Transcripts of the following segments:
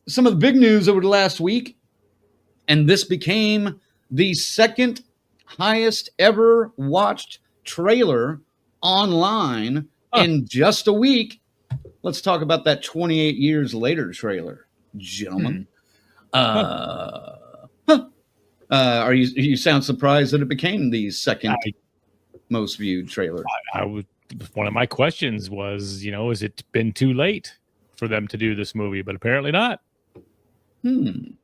some of the big news over the last week, and this became the second highest ever watched trailer online in just a week. Let's talk about that 28 years later trailer, gentlemen. You sound surprised that it became the second most viewed trailer? One of my questions was, has it been too late for them to do this movie? But apparently not. It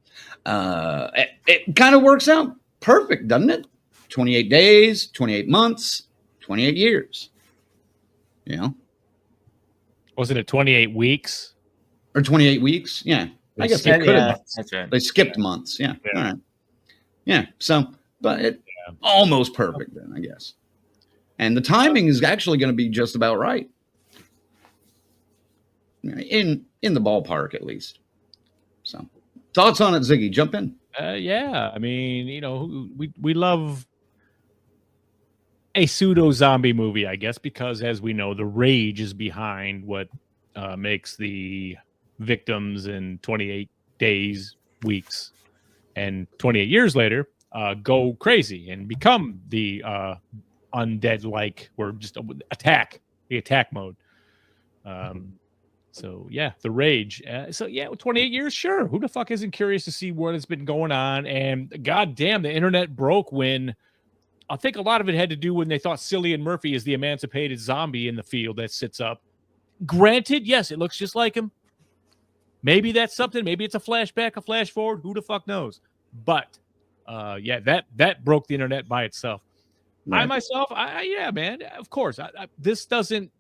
kind of works out perfect, doesn't it? 28 days, 28 months, 28 years. Wasn't it 28 weeks? Or 28 weeks? Yeah. I guess they could have. That's right. They skipped months. Yeah. All right. Yeah. So, but it almost perfect then, I guess. And the timing is actually going to be just about right. In the ballpark, at least. So, thoughts on it, Ziggy? Jump in. Yeah. I mean, we love a pseudo zombie movie, I guess, because as we know, the rage is behind what makes the victims in 28 days, weeks, and 28 years later go crazy and become the undead-like, or just the attack mode. So yeah, the rage. 28 years, sure. Who the fuck isn't curious to see what has been going on? And goddamn, the internet broke when I think a lot of it had to do when they thought Cillian Murphy is the emancipated zombie in the field that sits up. Granted, yes, it looks just like him. Maybe that's something. Maybe it's a flashback, a flash forward. Who the fuck knows? But that broke the internet by itself. Right. I myself, man, of course. This doesn't.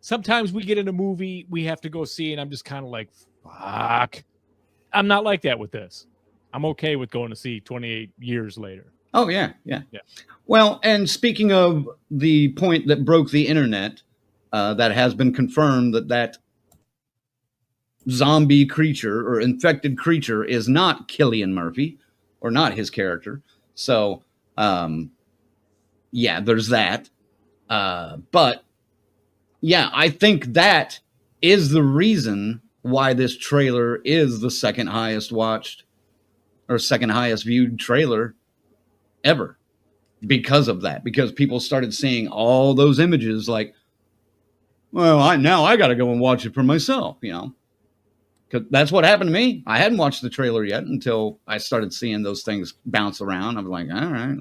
Sometimes we get in a movie we have to go see, and I'm just kind of like, fuck. I'm not like that with this. I'm okay with going to see 28 years later. Oh, yeah. Well, and speaking of the point that broke the internet, that has been confirmed that zombie creature or infected creature is not Cillian Murphy or not his character. So, there's that. But, I think that is the reason why this trailer is the second highest watched or second highest viewed trailer ever, because of that, because people started seeing all those images like, well, I got to go and watch it for myself, because that's what happened to me. I hadn't watched the trailer yet until I started seeing those things bounce around. I was like, all right,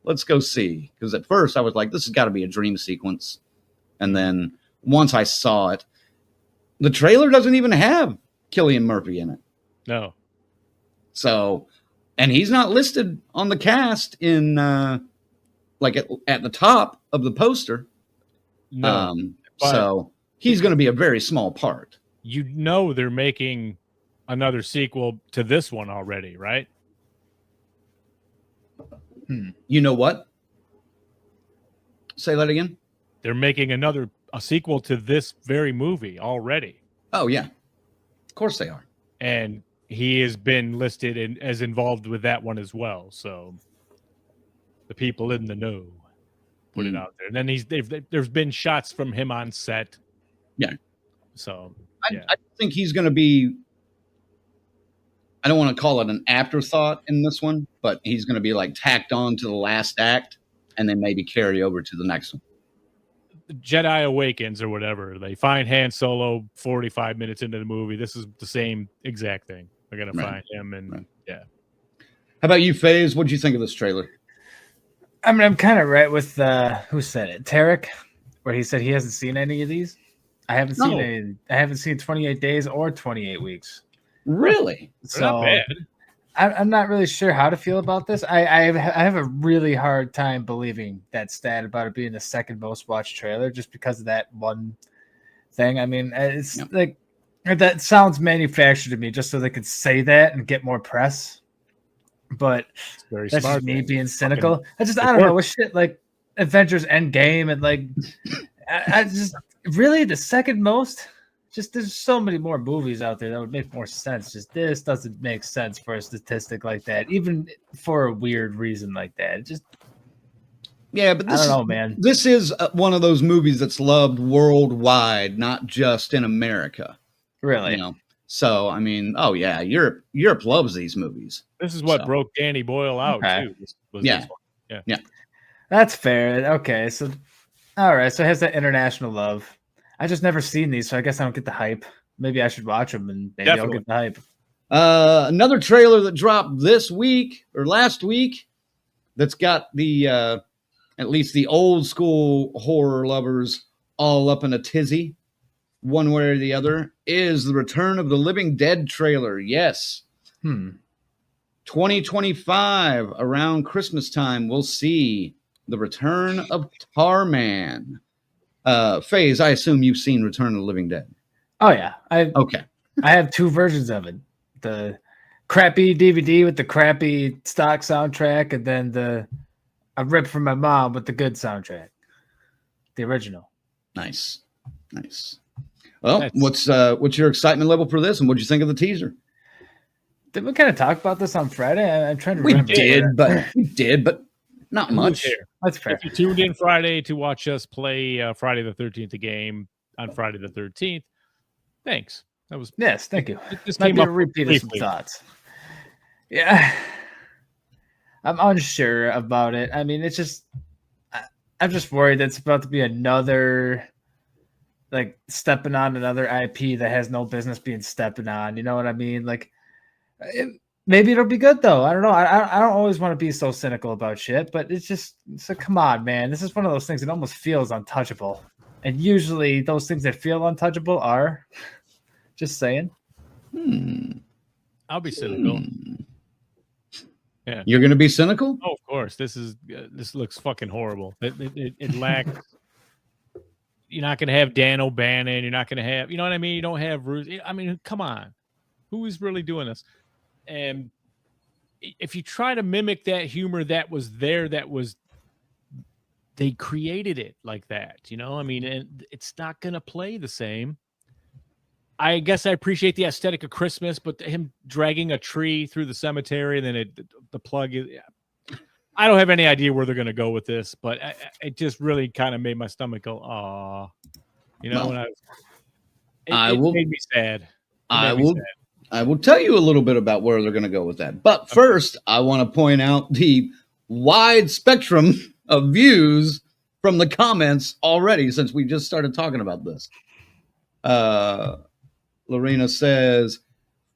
let's go see. Because at first I was like, this has got to be a dream sequence. And then once I saw it, the trailer doesn't even have Cillian Murphy in it. No. So, and he's not listed on the cast in at the top of the poster. No. So he's going to be a very small part. They're making another sequel to this one already, right? You know what? Say that again. They're making a sequel to this very movie already. Oh, yeah. Of course they are. And he has been listed as involved with that one as well. So the people in the know put it out there. And then there's been shots from him on set. Yeah. So I think he's going to be, I don't want to call it an afterthought in this one, but he's going to be like tacked on to the last act and then maybe carry over to the next one. Jedi Awakens or whatever. They find Han Solo 45 minutes into the movie. This is the same exact thing. They're going to find him. And yeah. How about you, FaZe? What did you think of this trailer? I mean, I'm kind of right with who said it? Tarek, where he said he hasn't seen any of these. I haven't seen any. I haven't seen 28 days or 28 weeks. Really? So not bad. I'm not really sure how to feel about this. I have a really hard time believing that stat about it being the second most watched trailer just because of that one thing. I mean, it's like that sounds manufactured to me just so they could say that and get more press. But that's just me being cynical. I don't know with shit like Avengers Endgame and like I just really the second most. Just there's so many more movies out there that would make more sense. Just this doesn't make sense for a statistic like that, even for a weird reason like that. It just but I don't know, man. This is one of those movies that's loved worldwide, not just in America. Really, So I mean, oh yeah, Europe loves these movies. This is what So. broke Danny Boyle out Okay. too. Was Yeah. this one. Yeah. That's fair. Okay, so all right, so it has that international love. I just never seen these, so I guess I don't get the hype. Maybe I should watch them, and maybe Definitely. I'll get the hype. Another trailer that dropped this week or last week that's got the at least the old school horror lovers all up in a tizzy, one way or the other, is the Return of the Living Dead trailer. Yes. 2025, around Christmas time, we'll see the return of Tarman. FaZe, I assume you've seen Return of the Living Dead. Oh yeah, Okay. I have two versions of it: the crappy DVD with the crappy stock soundtrack, and then a rip from my mom with the good soundtrack, the original. Nice. Well, what's your excitement level for this, and what'd you think of the teaser? Did we kind of talk about this on Friday? I'm trying to We remember. did, but not much. That's fair. If you tuned in Friday to watch us play Friday the 13th, the game on Friday the 13th, thanks. That was Yes, thank you. This Might came be up a repeat of some briefly. thoughts. Yeah, I'm unsure about it. I mean, it's just I'm just worried that it's about to be another like stepping on another IP that has no business being stepping on. You know what I mean? Like, maybe it'll be good though. I don't know. I don't always want to be so cynical about shit, but it's come on, man. This is one of those things that almost feels untouchable, and usually those things that feel untouchable are. Just saying. I'll be cynical. Yeah, You're going to be cynical? Oh, of course. This looks fucking horrible. It lacks. You're not going to have Dan O'Bannon. You're not going to have, you know what I mean? You don't have Ruth. I mean, come on. Who is really doing this? And if you try to mimic that humor that was there, they created it like that, you know? I mean, and it's not going to play the same. I guess I appreciate the aesthetic of Christmas, but him dragging a tree through the cemetery and then the plug is. I don't have any idea where they're going to go with this, but it just really kind of made my stomach go, "Aw," you know. Well, it made me sad. I will tell you a little bit about where they're going to go with that. But first, I want to point out the wide spectrum of views from the comments already since we just started talking about this. Lorena says,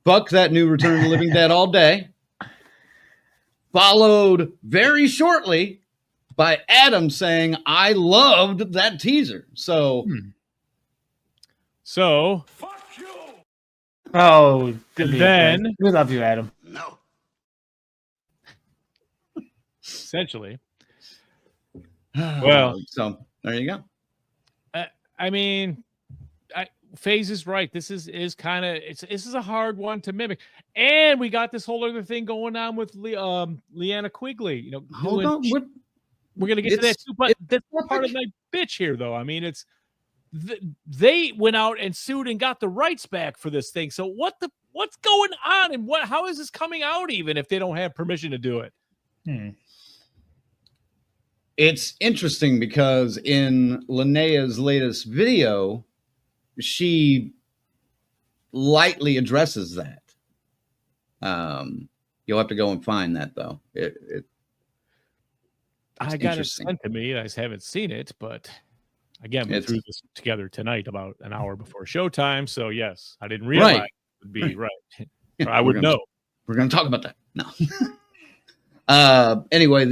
"Fuck that new Return of the Living Dead all day." Followed very shortly by Adam saying, "I loved that teaser." So, fuck you. Oh, then we love you, Adam. No. Essentially. Well, so there you go. I mean, FaZe is right. This is kind of this is a hard one to mimic, and we got this whole other thing going on with Linnea Quigley. You know, Hold on, we're gonna get to that too, but that's part of my bitch here, though. I mean, it's they went out and sued and got the rights back for this thing. So what's going on, and how is this coming out even if they don't have permission to do it? It's interesting because in Linnea's latest video, she lightly addresses that. You'll have to go and find that though. I got it sent to me. I just haven't seen it, but again, we threw this together tonight about an hour before showtime. So yes, I didn't realize it would be right. Yeah, I would know. We're going to talk about that. No. Anyway,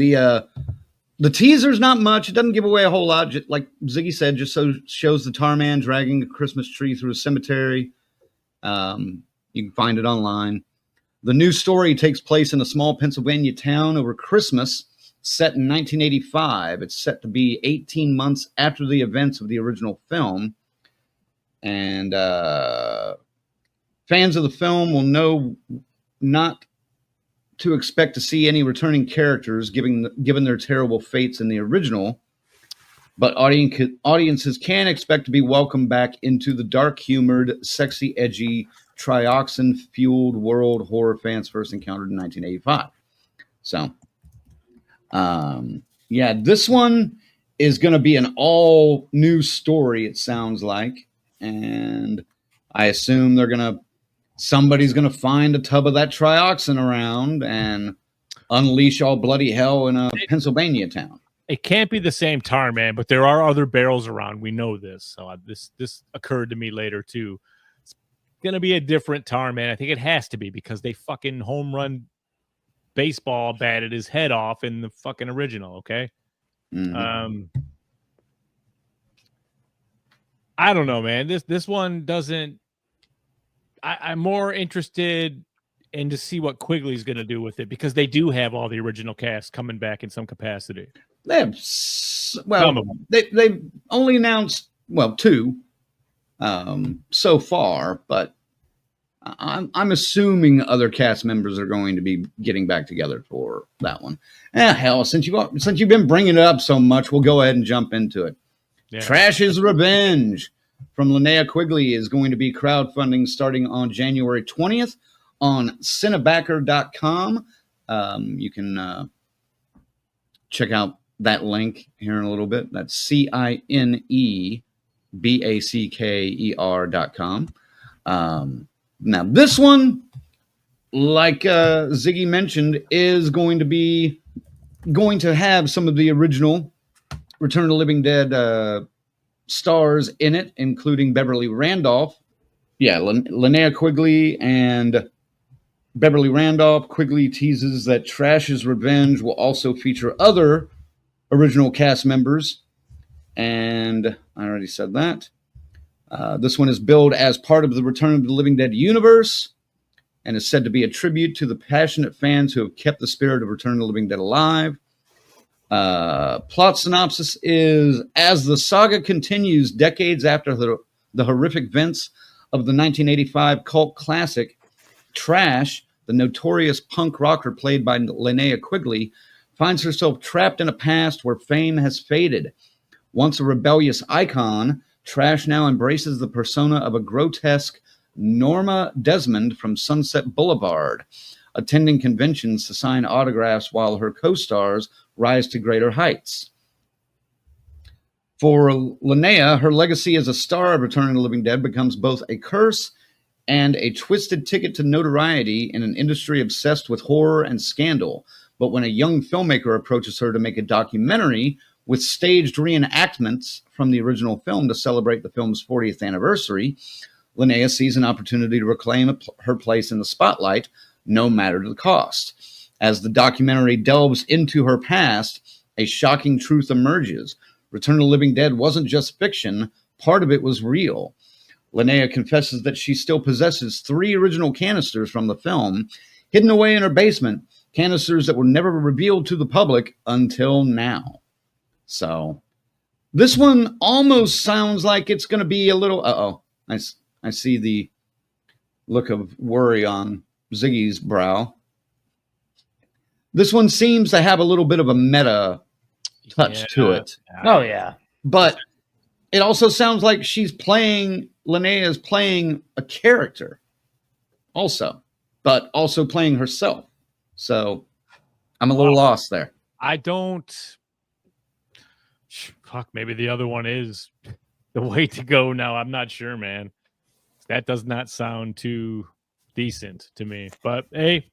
the teaser's not much. It doesn't give away a whole lot. Just, like Ziggy said, just shows the Tarman dragging a Christmas tree through a cemetery. You can find it online. The new story takes place in a small Pennsylvania town over Christmas, set in 1985. It's set to be 18 months after the events of the original film. And fans of the film will know not to expect to see any returning characters given their terrible fates in the original, but audiences can expect to be welcomed back into the dark-humored, sexy, edgy, trioxin-fueled world horror fans first encountered in 1985. So, yeah, this one is going to be an all-new story, it sounds like, and I assume they're going to somebody's going to find a tub of that trioxin around and unleash all bloody hell in a Pennsylvania town. It can't be the same tar, man, but there are other barrels around. We know this. So this occurred to me later too. It's going to be a different tar, man. I think it has to be because they fucking home run baseball batted his head off in the fucking original, okay? I don't know, man. This one doesn't. I'm more interested in to see what Quigley's going to do with it because they do have all the original cast coming back in some capacity. They have, they've only announced, 2 so far, but I'm assuming other cast members are going to be getting back together for that one. Hell, since you've been bringing it up so much, we'll go ahead and jump into it. Yeah. Trash's Revenge from Linnea Quigley is going to be crowdfunding starting on January 20th on cinebacker.com. You can check out that link here in a little bit. That's cinebacker.com. Now, this one, like Ziggy mentioned, is going to have some of the original Return of the Living Dead stars in it, including Beverly Randolph. Yeah, Linnea Quigley and Beverly Randolph. Quigley teases that Trash's Revenge will also feature other original cast members. And I already said that. This one is billed as part of the Return of the Living Dead universe and is said to be a tribute to the passionate fans who have kept the spirit of Return of the Living Dead alive. Plot synopsis is, as the saga continues decades after the horrific events of the 1985 cult classic, Trash, the notorious punk rocker played by Linnea Quigley, finds herself trapped in a past where fame has faded. Once a rebellious icon, Trash now embraces the persona of a grotesque Norma Desmond from Sunset Boulevard, attending conventions to sign autographs while her co-stars rise to greater heights. For Linnea, her legacy as a star of Return of the Living Dead becomes both a curse and a twisted ticket to notoriety in an industry obsessed with horror and scandal. But when a young filmmaker approaches her to make a documentary with staged reenactments from the original film to celebrate the film's 40th anniversary, Linnea sees an opportunity to reclaim her place in the spotlight, no matter the cost. As the documentary delves into her past, a shocking truth emerges. Return of the Living Dead wasn't just fiction, part of it was real. Linnea confesses that she still possesses 3 original canisters from the film, hidden away in her basement, canisters that were never revealed to the public until now. So, this one almost sounds like it's going to be a little... I see the look of worry on Ziggy's brow. This one seems to have a little bit of a meta touch to it. Oh, yeah. But it also sounds like Linnea is playing a character also, but also playing herself. So I'm a little lost there. Fuck, maybe the other one is the way to go now. I'm not sure, man. That does not sound too decent to me. But hey,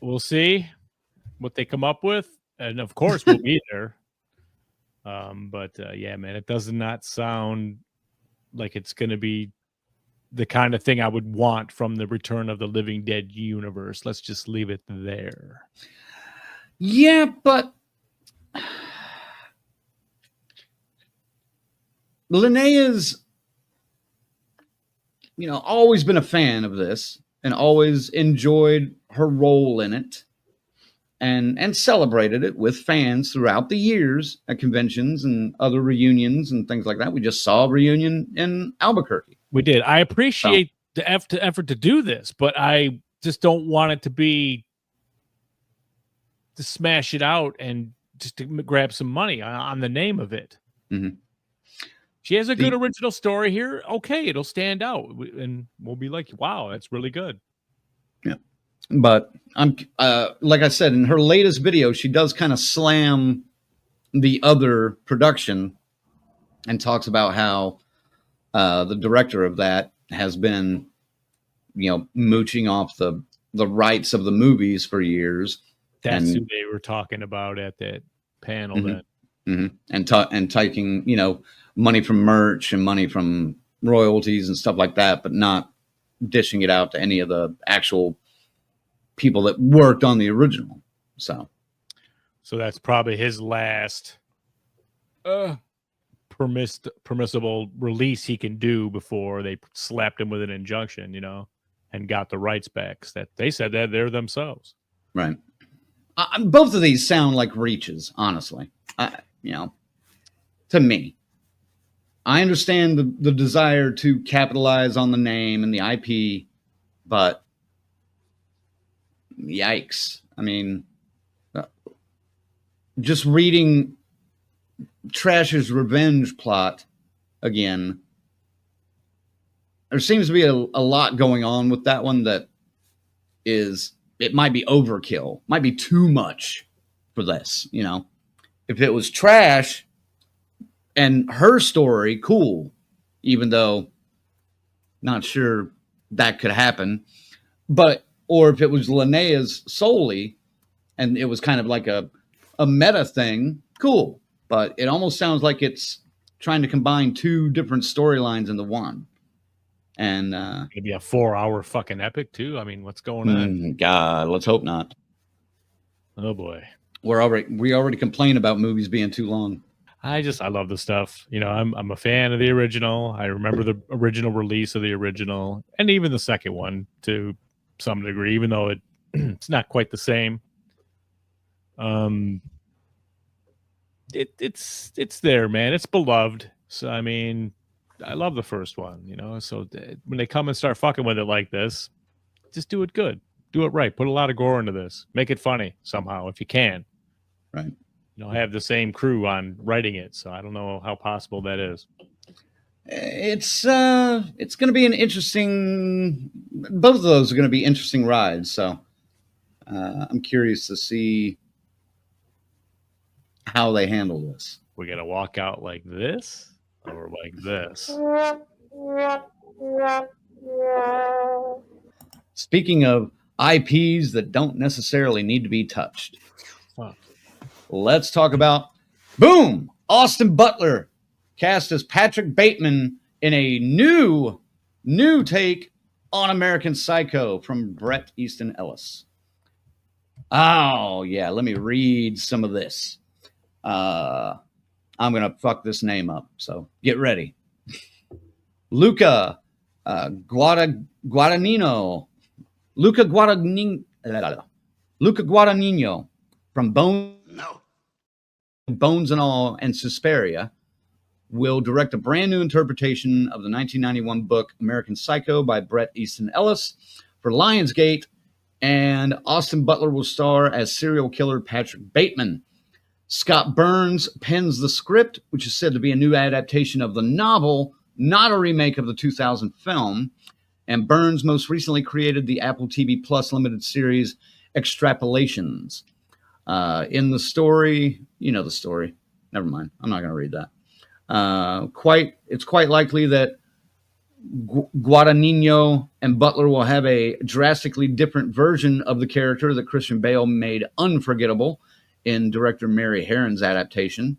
we'll see what they come up with. And of course, we'll be there. Yeah, man, it does not sound like it's going to be the kind of thing I would want from the Return of the Living Dead universe. Let's just leave it there. Yeah, but Linnea's, always been a fan of this and always enjoyed her role in it and celebrated it with fans throughout the years at conventions and other reunions and things like that. We just saw a reunion in Albuquerque. We did. I appreciate the effort to do this, but I just don't want it to be to smash it out and just to grab some money on the name of it. Mm-hmm. She has a good original story here. Okay, it'll stand out, and we'll be like, "Wow, that's really good." Yeah, but I'm like I said, in her latest video, she does kind of slam the other production and talks about how the director of that has been mooching off the rights of the movies for years. That's who they were talking about at that panel then. And taking, money from merch and money from royalties and stuff like that, but not dishing it out to any of the actual people that worked on the original. So that's probably his last permissible release he can do before they slapped him with an injunction, and got the rights back. That they said that they're themselves. Right. Both of these sound like reaches, honestly. To me, I understand the desire to capitalize on the name and the IP, but yikes. I mean, just reading Trash's revenge plot again, there seems to be a lot going on with that one that it might be overkill, might be too much for this, If it was Trash and her story, cool, even though not sure that could happen. Or if it was Linnea's solely and it was kind of like a meta thing, cool. But it almost sounds like it's trying to combine two different storylines into one. And it'd be a 4-hour fucking epic too. I mean, what's going on? God, let's hope not. Oh boy. We already complain about movies being too long. I love the stuff. I'm a fan of the original. I remember the original release of the original, and even the second one to some degree, even though it's not quite the same. It's there, man. It's beloved. So I mean, I love the first one. So when they come and start fucking with it like this, just do it good, do it right. Put a lot of gore into this. Make it funny somehow if you can. Right. Have the same crew on writing it, so I don't know how possible that is. It's going to be an interesting. Both of those are going to be interesting rides. So I'm curious to see how they handle this. We got to walk out like this or like this. Speaking of IPs that don't necessarily need to be touched. Huh. Let's talk about, boom, Austin Butler cast as Patrick Bateman in a new take on American Psycho from Bret Easton Ellis. Oh, yeah, let me read some of this. I'm going to fuck this name up, so get ready. Luca Guadagnino from Bones and All and Suspiria will direct a brand new interpretation of the 1991 book American Psycho by Bret Easton Ellis for Lionsgate, and Austin Butler will star as serial killer Patrick Bateman. Scott Burns pens the script, which is said to be a new adaptation of the novel, not a remake of the 2000 film. And Burns most recently created the Apple TV Plus limited series Extrapolations. In the story, the story. Never mind. I'm not going to read that. It's quite likely that Guadagnino and Butler will have a drastically different version of the character that Christian Bale made unforgettable in director Mary Herron's adaptation.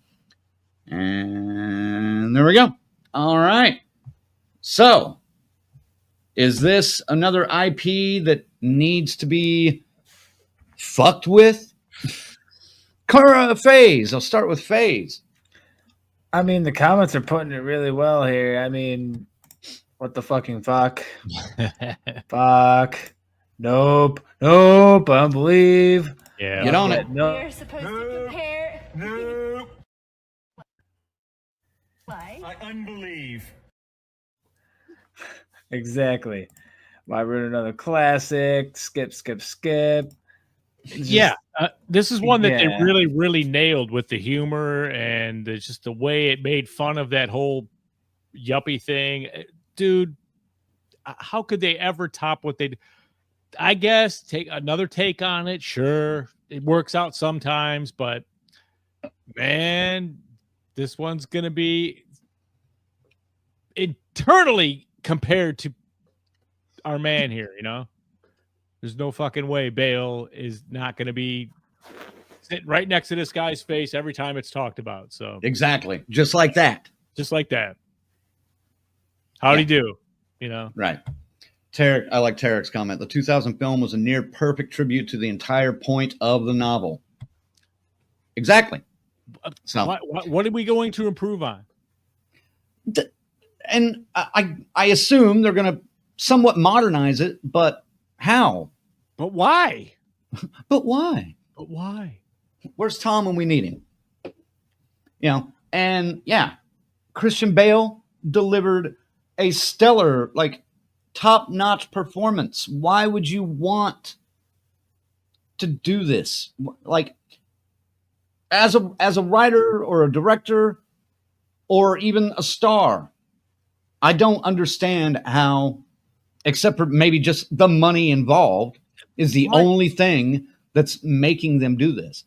And there we go. All right. So, is this another IP that needs to be fucked with? Phase. I'll start with Phase. I mean, the comments are putting it really well here. I mean, what the fucking fuck? Fuck. Nope. I don't believe. Yeah. Get on it. No. You're supposed to compare. No. Why? I unbelieve. Exactly. Why ruin another classic? Skip. Yeah, this is one that Yeah. they really, really nailed with the humor and just the way it made fun of that whole yuppie thing. Dude, how could they ever top what they did? I guess take another take on it. Sure, it works out sometimes, but man, this one's going to be internally compared to our man here, you know? There's no fucking way Bale is not going to be sitting right next to this guy's face every time it's talked about. So Exactly. Just like that. just like that. How'd he do? You know? Right. Tarek, I like Tarek's comment. The 2000 film was a near perfect tribute to the entire point of the novel. Exactly. So, What are we going to improve on? and I assume they're going to somewhat modernize it, but how? But why? But why? But why? Where's Tom when we need him? You know, and yeah, Christian Bale delivered a stellar, like, top-notch performance. Why would you want to do this? Like, as a writer or a director or even a star, I don't understand how, except for maybe just the money involved, is the only thing that's making them do this.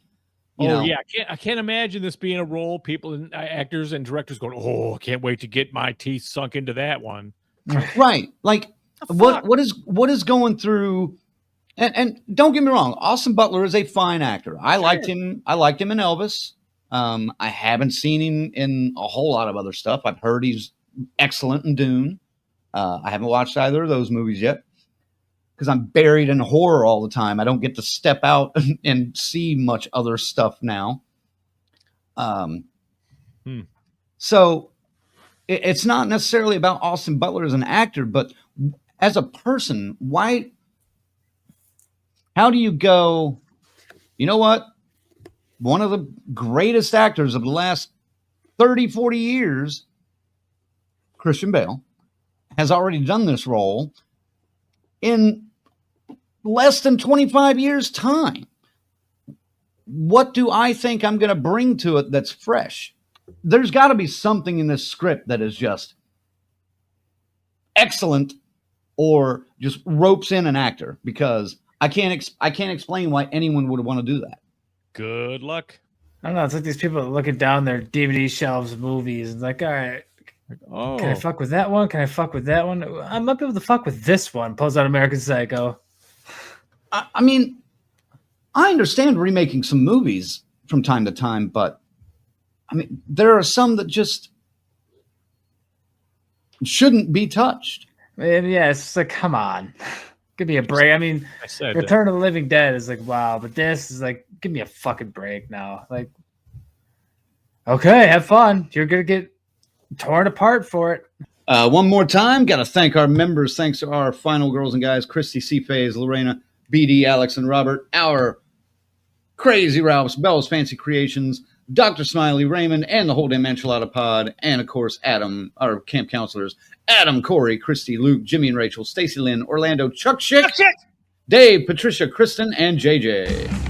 You know? Yeah, I can't imagine this being a role. People and actors and directors going, "Oh, I can't wait to get my teeth sunk into that one." Right? Like, what is going through? And don't get me wrong, Austin Butler is a fine actor. I liked him. I liked him in Elvis. I haven't seen him in a whole lot of other stuff. I've heard he's excellent in Dune. I haven't watched either of those movies yet because I'm buried in horror all the time. I don't get to step out and see much other stuff now. So it's not necessarily about Austin Butler as an actor, but as a person, why? How do you go, you know what? One of the greatest actors of the last 30, 40 years, Christian Bale, has already done this role in less than 25 years' time. What do I think I'm going to bring to it that's fresh? There's got to be something in this script that is just excellent or just ropes in an actor, because I can't explain why anyone would want to do that. Good luck. I don't know. It's like these people looking down their DVD shelves of movies and like, all right, can I fuck with that one? Can I fuck with that one? I might be able to fuck with this one. Pulls out American Psycho. I mean, I understand remaking some movies from time to time, but I mean, there are some that just shouldn't be touched. Yeah, it's just like, come on. Give me a break. I mean, Return of the Living Dead is like, wow, but this is like, give me a fucking break now. Like, okay, have fun. You're going to get torn apart for it. One more time, got to thank our members. Thanks to our final girls and guys, Christy, C-Phase, Lorena, BD, Alex, and Robert. Our Crazy Ralphs, Bell's Fancy Creations, Dr. Smiley, Raymond, and the whole damn enchilada pod. And, of course, Adam, our camp counselors, Adam, Corey, Christy, Luke, Jimmy and Rachel, Stacy Lynn, Orlando, Chuck Schick, Dave, Patricia, Kristen, and JJ.